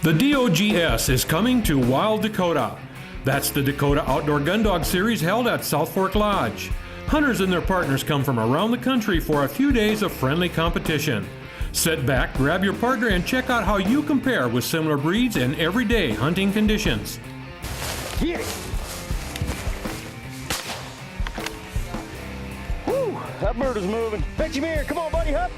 The D.O.G.S. is coming to Wild Dakota. That's the Dakota Outdoor Gundog Series held at South Fork Lodge. Hunters and their partners come from around the country for a few days of friendly competition. Sit back, grab your partner, and check out how you compare with similar breeds in everyday hunting conditions. Get it! Whew, that bird is moving. Fetch him here. Come on, buddy, Hup.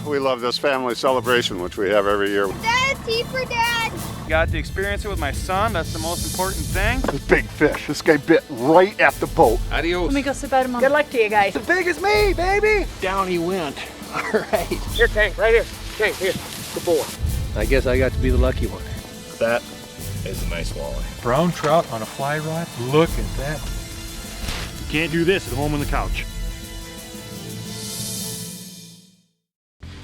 We love this family celebration, which we have every year. Dad, tea for Dad! Got to experience it with my son. That's the most important thing. This big fish. This guy bit right at the boat. Adios. Let me go sit by Mom. Good luck to you guys. As big as me, baby! Down he went. All right. Here, Tank, right here. Tank, here. Good boy. I guess I got to be the lucky one. That is a nice walleye. Brown trout on a fly rod. Look at that. You can't do this at home on the couch.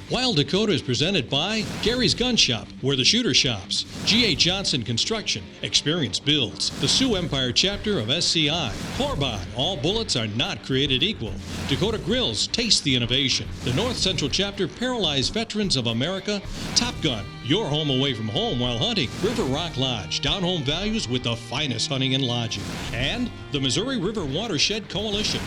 Wild Dakota is presented by Gary's Gun Shop, where the shooter shops, G.A. Johnson Construction, Experience Builds, the Sioux Empire chapter of SCI, Corbon, all bullets are not created equal, Dakota Grills, taste the innovation, the North Central chapter, Paralyzed Veterans of America, Top Gun, your home away from home while hunting, River Rock Lodge, down home values with the finest hunting and lodging, and the Missouri River Watershed Coalition.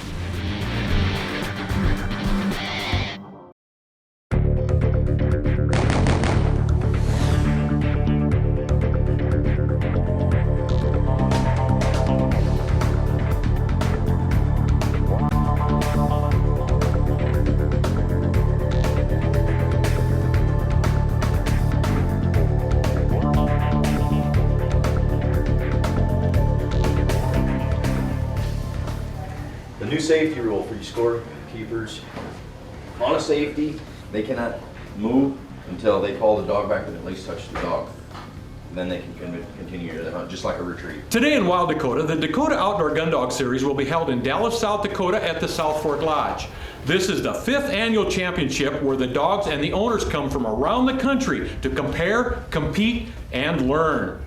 The new safety rule for your scorekeepers, on a safety, they cannot move until they call the dog back and at least touch the dog. Then they can continue to hunt, just like a retreat. Today in Wild Dakota, the Dakota Outdoor Gundog Series will be held in Dallas, South Dakota at the South Fork Lodge. This is the 5th annual championship where the dogs and the owners come from around the country to compare, compete, and learn.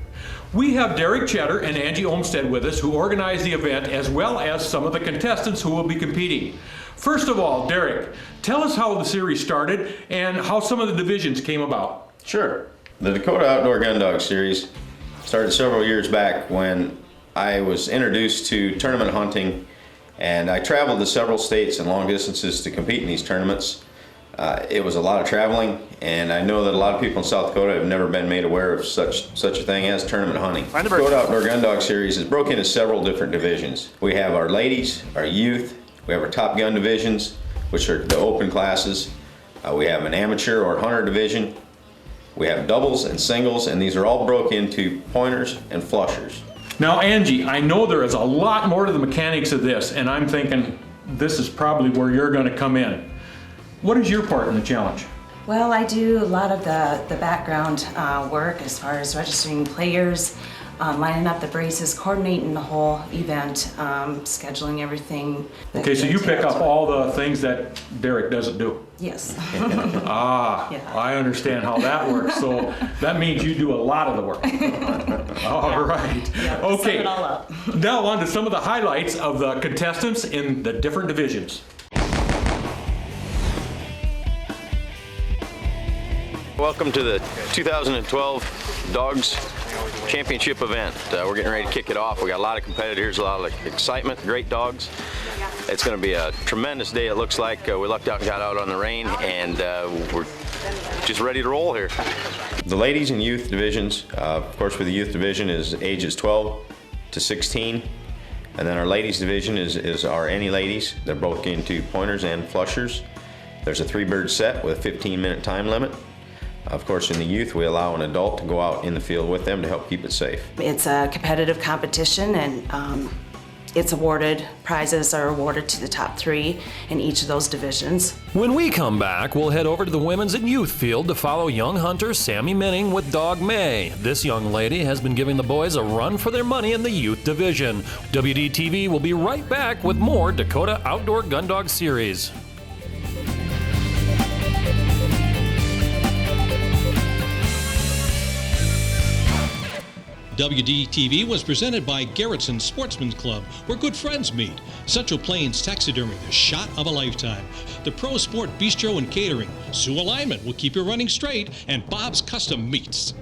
We have Derek Cheddar and Angie Olmstead with us, who organized the event, as well as some of the contestants who will be competing. First of all, Derek, tell us how the series started and how some of the divisions came about. Sure. The Dakota Outdoor Gundog Series started several years back when I was introduced to tournament hunting, and I traveled to several states and long distances to compete in these tournaments. It was a lot of traveling, and I know that a lot of people in South Dakota have never been made aware of such a thing as tournament hunting. The Dakota Outdoor Gundog Series is broken into several different divisions. We have our ladies, our youth, we have our top gun divisions, which are the open classes. We have an amateur or hunter division. We have doubles and singles, and these are all broken into pointers and flushers. Now, Angie, I know there is a lot more to the mechanics of this, and I'm thinking this is probably where you're going to come in. What is your part in the challenge? Well, I do a lot of the background work as far as registering players, lining up the braces, coordinating the whole event, scheduling everything. Okay, so you pick up all the things that Derek doesn't do? Yes. Yeah. I understand how that works. So that means you do a lot of the work. All right. Yeah, okay. sum it all up. Now on to some of the highlights of the contestants in the different divisions. Welcome to the 2012 Dogs Championship event. We're getting ready to kick it off. We got a lot of competitors, a lot of excitement, great dogs. It's going to be a tremendous day, it looks like. We lucked out and got out on the rain, and we're just ready to roll here. The ladies and youth divisions, of course, for the youth division is ages 12 to 16. And then our ladies division is our any ladies. They're both into pointers and flushers. There's a 3-bird set with a 15-minute time limit. Of course, in the youth, we allow an adult to go out in the field with them to help keep it safe. It's a competitive competition, and prizes are awarded to the top 3 in each of those divisions. When we come back, we'll head over to the women's and youth field to follow young hunter Sammy Minning with dog May. This young lady has been giving the boys a run for their money in the youth division. WDTV will be right back with more Dakota Outdoor Gundog Series. WDTV was presented by Garrettson Sportsman's Club, where good friends meet. Central Plains Taxidermy, the shot of a lifetime. The Pro Sport Bistro and Catering. Sioux Alignment will keep you running straight. And Bob's Custom Meats.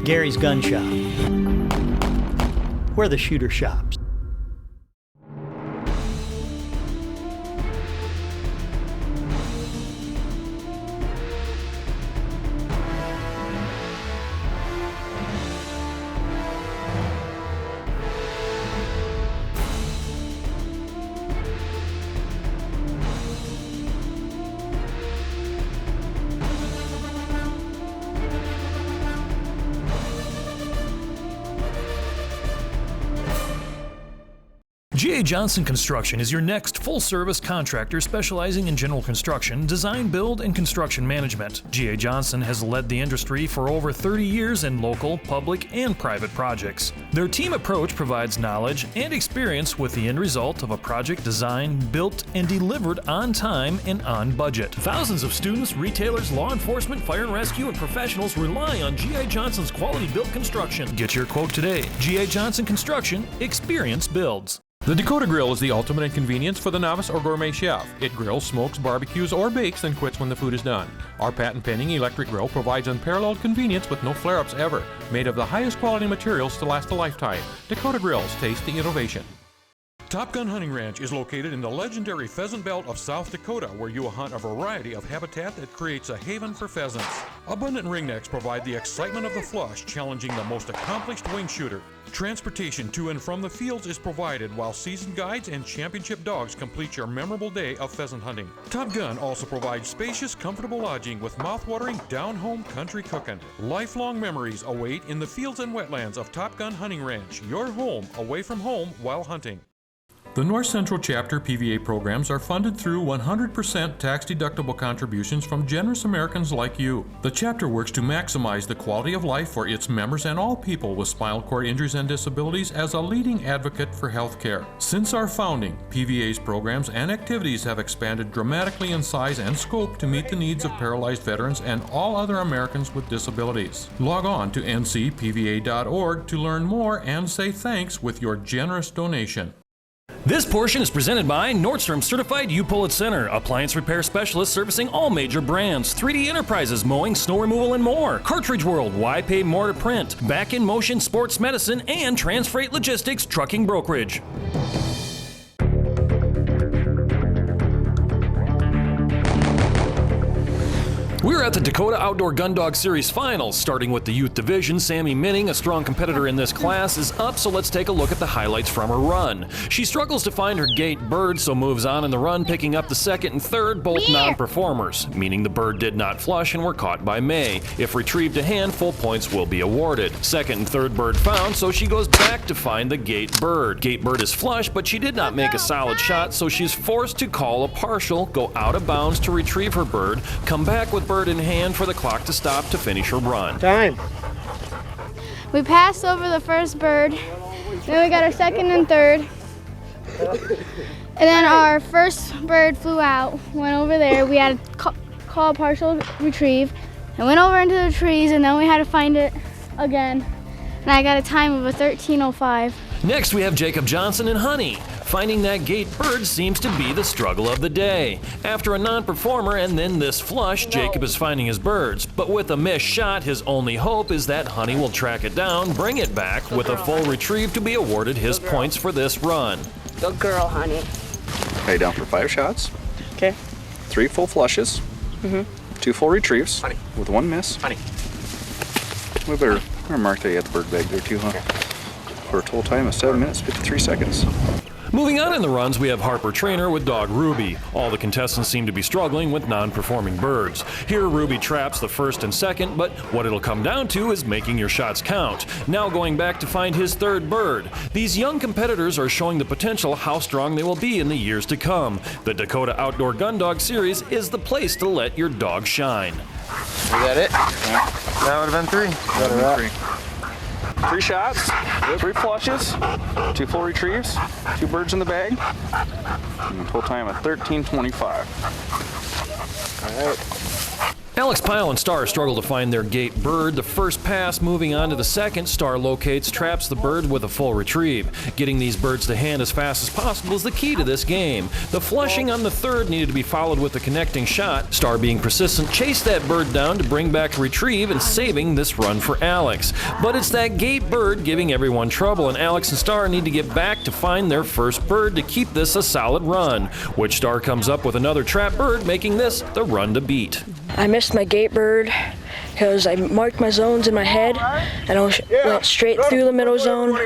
Gary's Gun Shop. We're the shooter shops. G.A. Johnson Construction is your next full-service contractor specializing in general construction, design, build, and construction management. G.A. Johnson has led the industry for over 30 years in local, public, and private projects. Their team approach provides knowledge and experience with the end result of a project designed, built, and delivered on time and on budget. Thousands of students, retailers, law enforcement, fire and rescue, and professionals rely on G.A. Johnson's quality-built construction. Get your quote today. G.A. Johnson Construction. Experience builds. The Dakota Grill is the ultimate inconvenience for the novice or gourmet chef. It grills, smokes, barbecues, or bakes, then quits when the food is done. Our patent-pending electric grill provides unparalleled convenience with no flare-ups ever. Made of the highest quality materials to last a lifetime. Dakota Grills, taste the innovation. Top Gun Hunting Ranch is located in the legendary pheasant belt of South Dakota, where you will hunt a variety of habitat that creates a haven for pheasants. Abundant ringnecks provide the excitement of the flush, challenging the most accomplished wing shooter. Transportation to and from the fields is provided, while seasoned guides and championship dogs complete your memorable day of pheasant hunting. Top Gun also provides spacious, comfortable lodging with mouth-watering, down-home country cooking. Lifelong memories await in the fields and wetlands of Top Gun Hunting Ranch, your home away from home while hunting. The North Central Chapter PVA programs are funded through 100% tax-deductible contributions from generous Americans like you. The chapter works to maximize the quality of life for its members and all people with spinal cord injuries and disabilities as a leading advocate for health care. Since our founding, PVA's programs and activities have expanded dramatically in size and scope to meet the needs of paralyzed veterans and all other Americans with disabilities. Log on to ncpva.org to learn more and say thanks with your generous donation. This portion is presented by Nordstrom Certified U-Pull-It Center, appliance repair specialist servicing all major brands, 3D Enterprises, mowing, snow removal, and more, Cartridge World, Why Pay More to Print, Back in Motion Sports Medicine, and Transfreight Logistics Trucking Brokerage. We're at the Dakota Outdoor Gundog Series finals, starting with the youth division. Sammy Minning, a strong competitor in this class, is up, so let's take a look at the highlights from her run. She struggles to find her gate bird, so moves on in the run, picking up the second and third, both non-performers, meaning the bird did not flush and were caught by May. If retrieved to hand, full points will be awarded. Second and third bird found, so she goes back to find the gate bird. Gate bird is flush, but she did not make a solid shot, so she's forced to call a partial, go out of bounds to retrieve her bird, come back with bird in hand for the clock to stop to finish her run. Time. We passed over the first bird, then we got our second and third, and then our first bird flew out, went over there, we had to call a partial retrieve, and went over into the trees, and then we had to find it again, and I got a time of a 13:05. Next we have Jacob Johnson and Honey. Finding that gate bird seems to be the struggle of the day. After a non-performer and then this flush, Jacob is finding his birds. But with a missed shot, his only hope is that Honey will track it down, bring it back, with a full retrieve to be awarded his points for this run. Good girl, Honey. Okay, down for 5 shots. Okay. 3 full flushes. 2 full retrieves. Honey. With 1 miss. Honey. We better mark that you got the bird bag there too, huh? For a total time of 7 minutes, 53 seconds. Moving on in the runs, we have Harper Trainer with dog Ruby. All the contestants seem to be struggling with non-performing birds. Here, Ruby traps the first and second, but what it'll come down to is making your shots count. Now going back to find his third bird. These young competitors are showing the potential how strong they will be in the years to come. The Dakota Outdoor Gundog Series is the place to let your dog shine. Is that it? Yeah. That would have been 3. 3 shots, 3 flushes, 2 full retrieves, 2 birds in the bag, and a total time of 13:25. All right. Alex Pyle and Star struggle to find their gate bird. The first pass, moving on to the second, Star locates, traps the bird with a full retrieve. Getting these birds to hand as fast as possible is the key to this game. The flushing on the third needed to be followed with a connecting shot. Star, being persistent, chased that bird down to bring back a retrieve and saving this run for Alex. But it's that gate bird giving everyone trouble, and Alex and Star need to get back to find their first bird to keep this a solid run, which Star comes up with another trap bird, making this the run to beat. I missed my gate bird because I marked my zones in my head and I went straight through the middle zone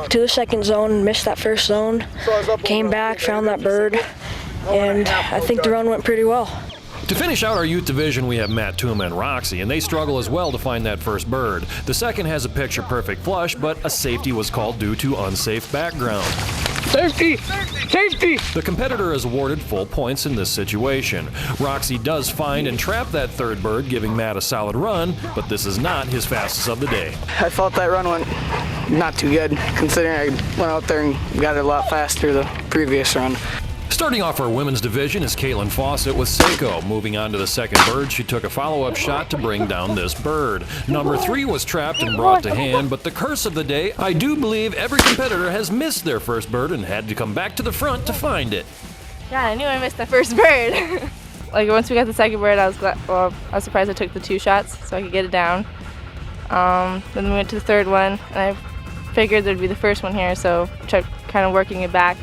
to the second zone, missed that first zone, came back, found that bird, and I think the run went pretty well. To finish out our youth division, we have Matt Touma and Roxy, and they struggle as well to find that first bird. The second has a picture-perfect flush, but a safety was called due to unsafe background. Safety! Safety! The competitor is awarded full points in this situation. Roxy does find and trap that third bird, giving Matt a solid run, but this is not his fastest of the day. I felt that run went not too good, considering I went out there and got it a lot faster the previous run. Starting off our women's division is Caitlin Fawcett with Seiko. Moving on to the second bird, she took a follow-up shot to bring down this bird. Number 3 was trapped and brought to hand, but the curse of the day, I do believe every competitor has missed their first bird and had to come back to the front to find it. Yeah, I knew I missed the first bird. Like once we got the second bird, I was surprised I took the 2 shots so I could get it down. Then we went to the third one, and I figured there'd be the first one here, so tried kind of working it back.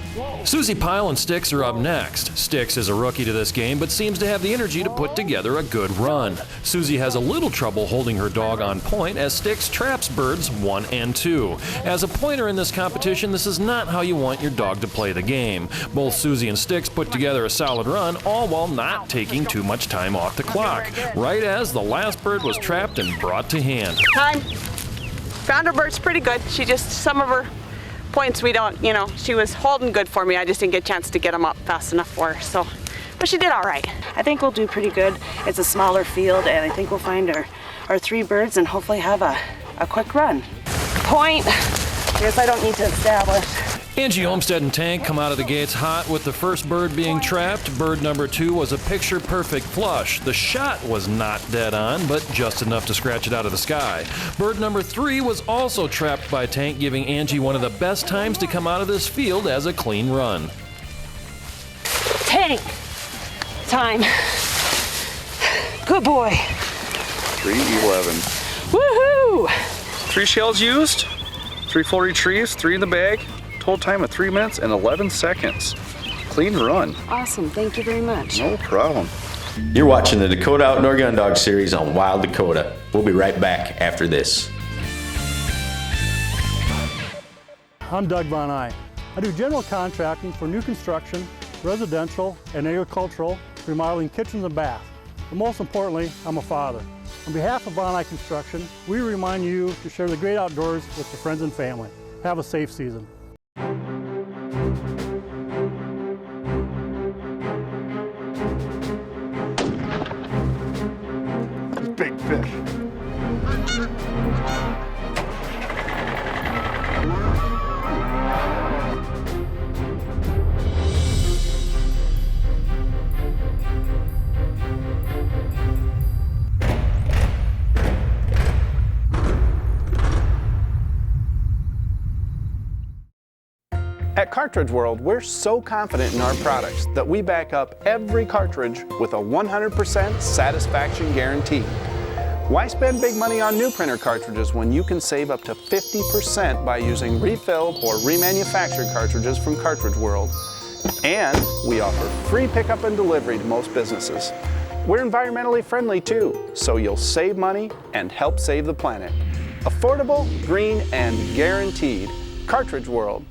Susie Pyle and Sticks are up next. Sticks is a rookie to this game, but seems to have the energy to put together a good run. Susie has a little trouble holding her dog on point as Sticks traps birds 1 and 2. As a pointer in this competition, this is not how you want your dog to play the game. Both Susie and Sticks put together a solid run, all while not taking too much time off the clock, right as the last bird was trapped and brought to hand. Time. Found her bird's pretty good. She just, some of her points we don't, she was holding good for me. I just didn't get a chance to get them up fast enough for her, so. But she did all right. I think we'll do pretty good. It's a smaller field, and I think we'll find our 3 birds and hopefully have a quick run. Point. I guess I don't need to establish. Angie Olmstead and Tank come out of the gates hot with the first bird being trapped. Bird number 2 was a picture-perfect flush. The shot was not dead on, but just enough to scratch it out of the sky. Bird number 3 was also trapped by Tank, giving Angie one of the best times to come out of this field as a clean run. Tank. Time. Good boy. 3:11. Woohoo! 3 shells used, 3 full retrieves, 3 in the bag. Total time of 3 minutes and 11 seconds. Clean run. Awesome, thank you very much. No problem. You're watching the Dakota Outdoor Gundog Series on Wild Dakota. We'll be right back after this. I'm Doug Von Eye. I do general contracting for new construction, residential, and agricultural, remodeling kitchens and baths. But most importantly, I'm a father. On behalf of Von Eye Construction, we remind you to share the great outdoors with your friends and family. Have a safe season. Big fish. At Cartridge World, we're so confident in our products that we back up every cartridge with a 100% satisfaction guarantee. Why spend big money on new printer cartridges when you can save up to 50% by using refilled or remanufactured cartridges from Cartridge World? And we offer free pickup and delivery to most businesses. We're environmentally friendly too, so you'll save money and help save the planet. Affordable, green, and guaranteed. Cartridge World.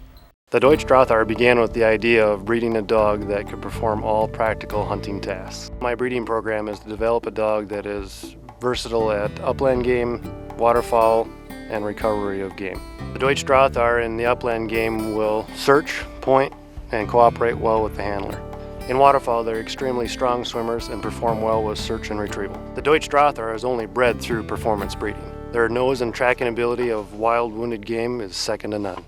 The Deutsch Draughtar began with the idea of breeding a dog that could perform all practical hunting tasks. My breeding program is to develop a dog that is versatile at upland game, waterfowl, and recovery of game. The Deutsch Draughtar in the upland game will search, point, and cooperate well with the handler. In waterfowl, they're extremely strong swimmers and perform well with search and retrieval. The Deutsch Draughtar is only bred through performance breeding. Their nose and tracking ability of wild wounded game is second to none.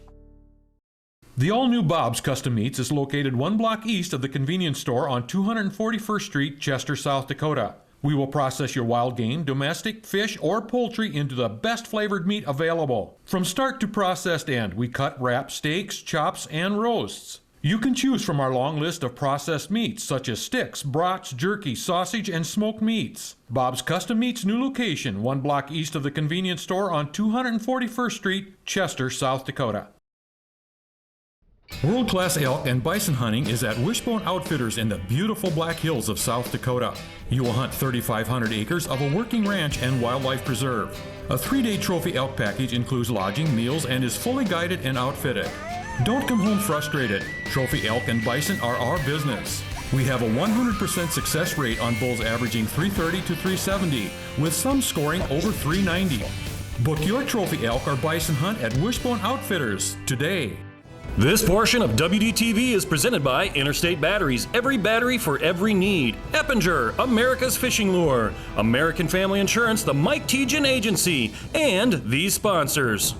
The all-new Bob's Custom Meats is located 1 block east of the convenience store on 241st Street, Chester, South Dakota. We will process your wild game, domestic, fish, or poultry into the best flavored meat available. From start to processed end, we cut, wrap, steaks, chops, and roasts. You can choose from our long list of processed meats such as sticks, brats, jerky, sausage, and smoked meats. Bob's Custom Meats new location, 1 block east of the convenience store on 241st Street, Chester, South Dakota. World-class elk and bison hunting is at Wishbone Outfitters in the beautiful Black Hills of South Dakota. You will hunt 3,500 acres of a working ranch and wildlife preserve. A 3-day trophy elk package includes lodging, meals, and is fully guided and outfitted. Don't come home frustrated. Trophy elk and bison are our business. We have a 100% success rate on bulls averaging 330 to 370, with some scoring over 390. Book your trophy elk or bison hunt at Wishbone Outfitters today. This portion of WDTV is presented by Interstate Batteries, every battery for every need. Eppinger, America's fishing lure. American Family Insurance, the Mike Tejan Agency, and these sponsors.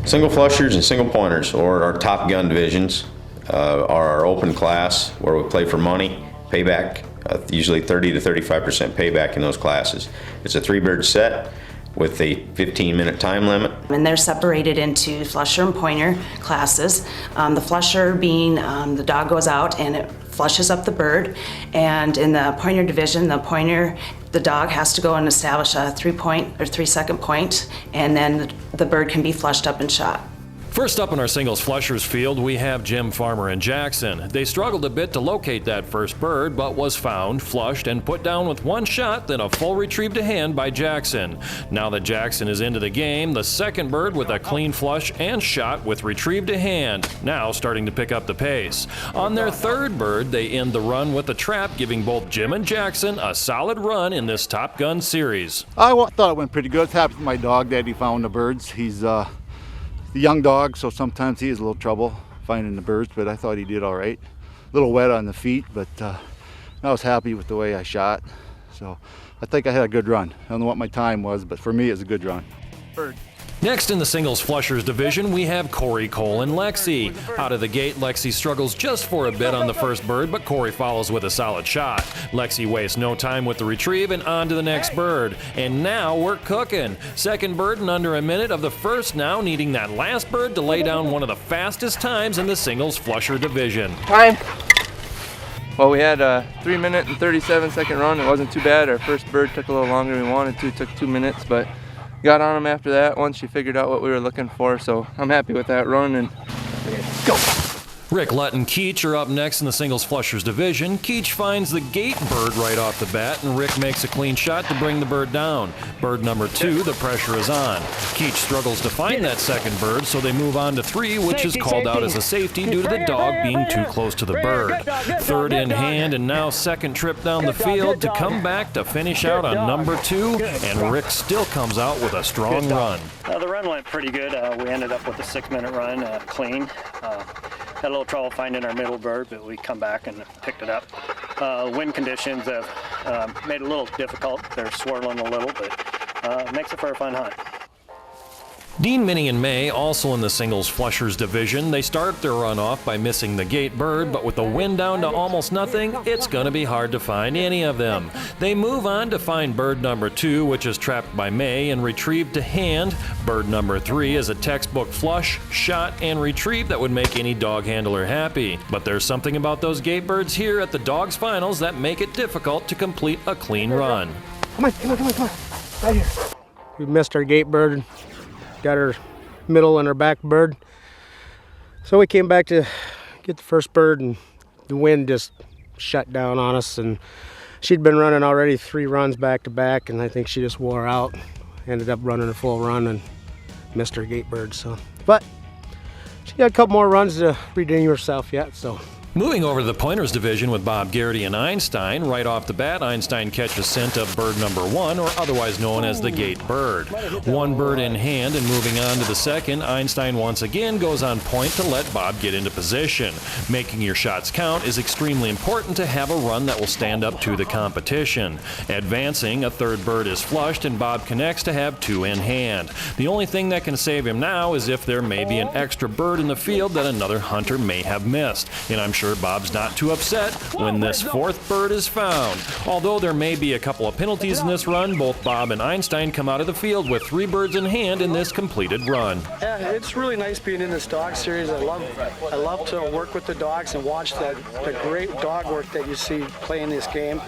Single flushers and single pointers, or our Top Gun divisions, are our open class where we play for money, payback. Usually 30 to 35% payback in those classes. It's a 3-bird set with a 15-minute time limit. And they're separated into flusher and pointer classes. The flusher being the dog goes out and it flushes up the bird, and in the pointer division, the dog has to go and establish a 3-point or 3-second point, and then the bird can be flushed up and shot. First up in our singles flushers field, we have Jim Farmer and Jackson. They struggled a bit to locate that first bird, but was found, flushed, and put down with 1 shot, then a full retrieve to hand by Jackson. Now that Jackson is into the game, the second bird with a clean flush and shot with retrieve to hand, now starting to pick up the pace. On their third bird, they end the run with a trap, giving both Jim and Jackson a solid run in this Top Gun series. I thought it went pretty good. It's happy with my dog that he found the birds. He's the young dog, so sometimes he has a little trouble finding the birds, but I thought he did all right. A little wet on the feet, but I was happy with the way I shot. So I think I had a good run. I don't know what my time was, but for me, it was a good run. Bird. Next in the singles flushers division, we have Corey, Cole, and Lexi. Out of the gate, Lexi struggles just for a bit on the first bird, but Corey follows with a solid shot. Lexi wastes no time with the retrieve and on to the next bird. And now we're cooking. Second bird in under a minute of the first, now needing that last bird to lay down one of the fastest times in the singles flusher division. Time. Well, we had a 3-minute and 37-second run. It wasn't too bad. Our first bird took a little longer than we wanted to. It took 2 minutes, but got on him after that once she figured out what we were looking for, so I'm happy with that run, and go. Rick Lutt and Keach are up next in the singles flushers division. Keach finds the gate bird right off the bat, and Rick makes a clean shot to bring the bird down. Bird number 2, the pressure is on. Keach struggles to find that second bird, so they move on to 3, which is called out as a safety due to the dog being too close to the bird. Third in hand, and now second trip down the field to come back to finish out on number 2, and Rick still comes out with a strong run. The run went pretty good. We ended up with a 6-minute run, clean. Had a little trouble finding our middle bird, but we come back and picked it up. Wind conditions have made it a little difficult. They're swirling a little, but makes it for a fun hunt. Dean, Minnie, and May, also in the singles flushers division, they start their run off by missing the gate bird, but with the wind down to almost nothing, it's going to be hard to find any of them. They move on to find bird number 2, which is trapped by May and retrieved to hand. Bird number 3 is a textbook flush, shot, and retrieve that would make any dog handler happy. But there's something about those gate birds here at the Dogs Finals that make it difficult to complete a clean run. Come on. Right here. We missed our gate bird. Got her middle and her back bird. So we came back to get the first bird, and the wind just shut down on us, and she'd been running already 3 runs back to back, and I think she just wore out. Ended up running a full run and missed her gate bird. So, but she got a couple more runs to redeem herself yet, so Moving over to the pointers division with Bob Garrity and Einstein. Right off the bat, Einstein catches scent of bird number 1, or otherwise known as the gate bird. One bird in hand, and moving on to the second, Einstein once again goes on point to let Bob get into position. Making your shots count is extremely important to have a run that will stand up to the competition. Advancing, a third bird is flushed and Bob connects to have 2 in hand. The only thing that can save him now is if there may be an extra bird in the field that another hunter may have missed. And I'm sure Bob's not too upset when this 4th bird is found. Although there may be a couple of penalties in this run, both Bob and Einstein come out of the field with 3 birds in hand in this completed run. Yeah, it's really nice being in this dog series. I love to work with the dogs and watch the great dog work that you see playing this game.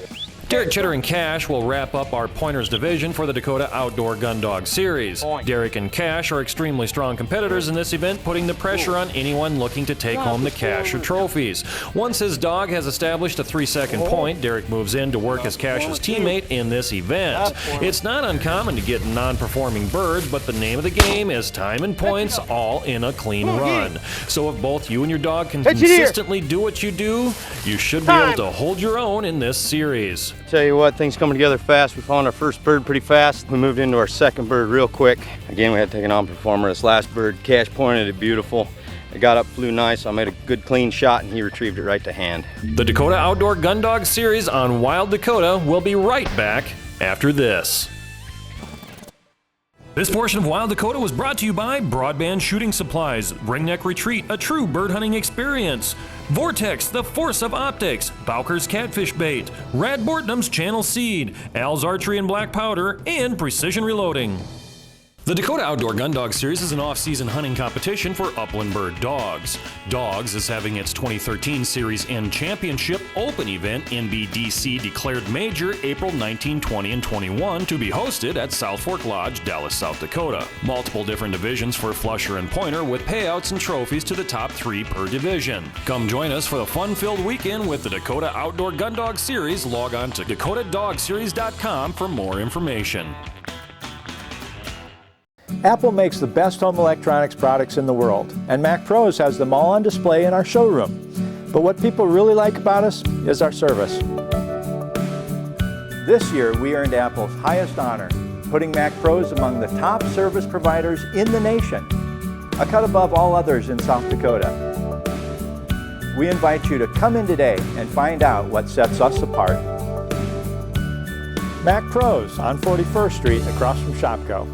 Derek, Cheddar, and Cash will wrap up our pointers division for the Dakota Outdoor Gundog Series. Derek and Cash are extremely strong competitors in this event, putting the pressure on anyone looking to take home the cash or trophies. Once his dog has established a 3-second point, Derek moves in to work as Cash's teammate in this event. It's not uncommon to get non-performing birds, but the name of the game is time and points, all in a clean run. So if both you and your dog can consistently do what you do, you should be able to hold your own in this series. Tell you what, things coming together fast. We found our first bird pretty fast. We moved into our second bird real quick. Again, we had to take an on-performer. This last bird, Cash pointed it beautiful. It got up, flew nice. I made a good clean shot and he retrieved it right to hand. The Dakota Outdoor Gundog Series on Wild Dakota will be right back after this. This portion of Wild Dakota was brought to you by Broadband Shooting Supplies, Ringneck Retreat, a true bird hunting experience, Vortex, the force of optics, Bowker's Catfish Bait, Rad Bortnum's Channel Seed, Al's Archery and Black Powder, and Precision Reloading. The Dakota Outdoor Gundog Series is an off-season hunting competition for upland bird dogs. D.O.G.S is having its 2013 Series N Championship Open event, NBDC declared major, April 19, 20, and 21 to be hosted at South Fork Lodge, Dallas, South Dakota. Multiple different divisions for flusher and pointer with payouts and trophies to the top 3 per division. Come join us for the fun-filled weekend with the Dakota Outdoor Gundog Series. Log on to DakotaDogSeries.com for more information. Apple makes the best home electronics products in the world, and Mac Pros has them all on display in our showroom. But what people really like about us is our service. This year, we earned Apple's highest honor, putting Mac Pros among the top service providers in the nation, a cut above all others in South Dakota. We invite you to come in today and find out what sets us apart. Mac Pros on 41st Street across from Shopko.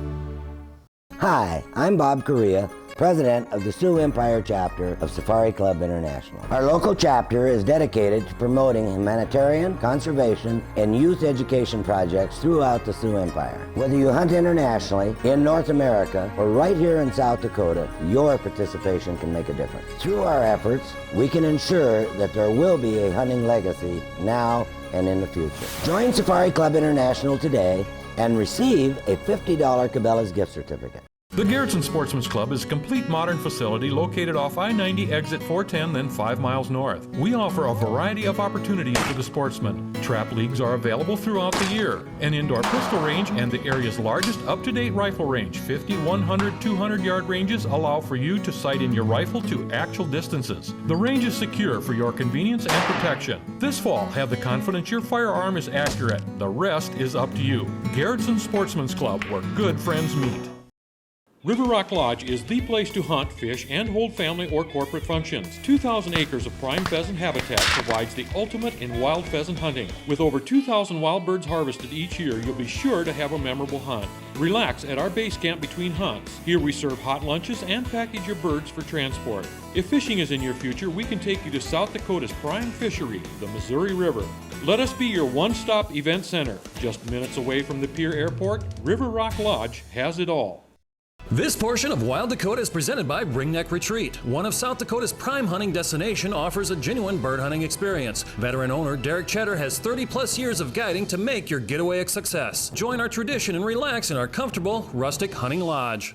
Hi, I'm Bob Correa, President of the Sioux Empire Chapter of Safari Club International. Our local chapter is dedicated to promoting humanitarian, conservation, and youth education projects throughout the Sioux Empire. Whether you hunt internationally, in North America, or right here in South Dakota, your participation can make a difference. Through our efforts, we can ensure that there will be a hunting legacy now and in the future. Join Safari Club International today and receive a $50 Cabela's gift certificate. The Garrettson Sportsman's Club is a complete modern facility located off I-90 exit 410, then 5 miles north. We offer a variety of opportunities for the sportsman. Trap leagues are available throughout the year. An indoor pistol range and the area's largest up-to-date rifle range, 50, 100, 200-yard ranges allow for you to sight in your rifle to actual distances. The range is secure for your convenience and protection. This fall, have the confidence your firearm is accurate. The rest is up to you. Garrettson Sportsman's Club, where good friends meet. River Rock Lodge is the place to hunt, fish, and hold family or corporate functions. 2,000 acres of prime pheasant habitat provides the ultimate in wild pheasant hunting. With over 2,000 wild birds harvested each year, you'll be sure to have a memorable hunt. Relax at our base camp between hunts. Here we serve hot lunches and package your birds for transport. If fishing is in your future, we can take you to South Dakota's prime fishery, the Missouri River. Let us be your one-stop event center. Just minutes away from the Pier Airport, River Rock Lodge has it all. This portion of Wild Dakota is presented by Ringneck Retreat. One of South Dakota's prime hunting destination offers a genuine bird hunting experience. Veteran owner Derek Cheddar has 30-plus years of guiding to make your getaway a success. Join our tradition and relax in our comfortable, rustic hunting lodge.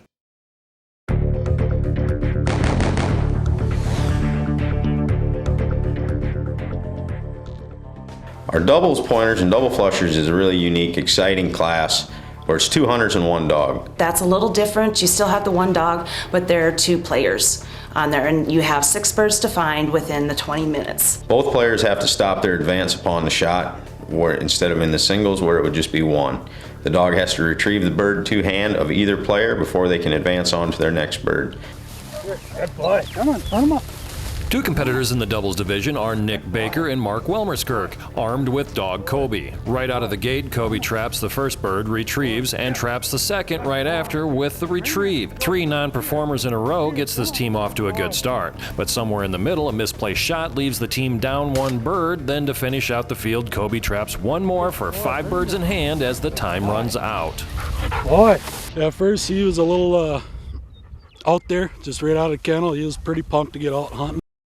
Our doubles pointers and double flushers is a really unique, exciting class. where it's 2 hunters and 1 dog. That's a little different. You still have the 1 dog, but there are 2 players on there, and you have 6 birds to find within the 20 minutes. Both players have to stop their advance upon the shot, where instead of in the singles where it would just be 1. The dog has to retrieve the bird 2 hand of either player before they can advance on to their next bird. Good boy. Come on, put him up. 2 competitors in the doubles division are Nick Baker and Mark Welmerskirk, armed with dog Kobe. Right out of the gate, Kobe traps the first bird, retrieves, and traps the second right after with the retrieve. 3 non-performers in a row gets this team off to a good start. But somewhere in the middle, a misplaced shot leaves the team down 1 bird. Then to finish out the field, Kobe traps 1 more for 5 birds in hand as the time runs out. Boy. At first he was a little out there, just right out of the kennel. He was pretty pumped to get out hunting.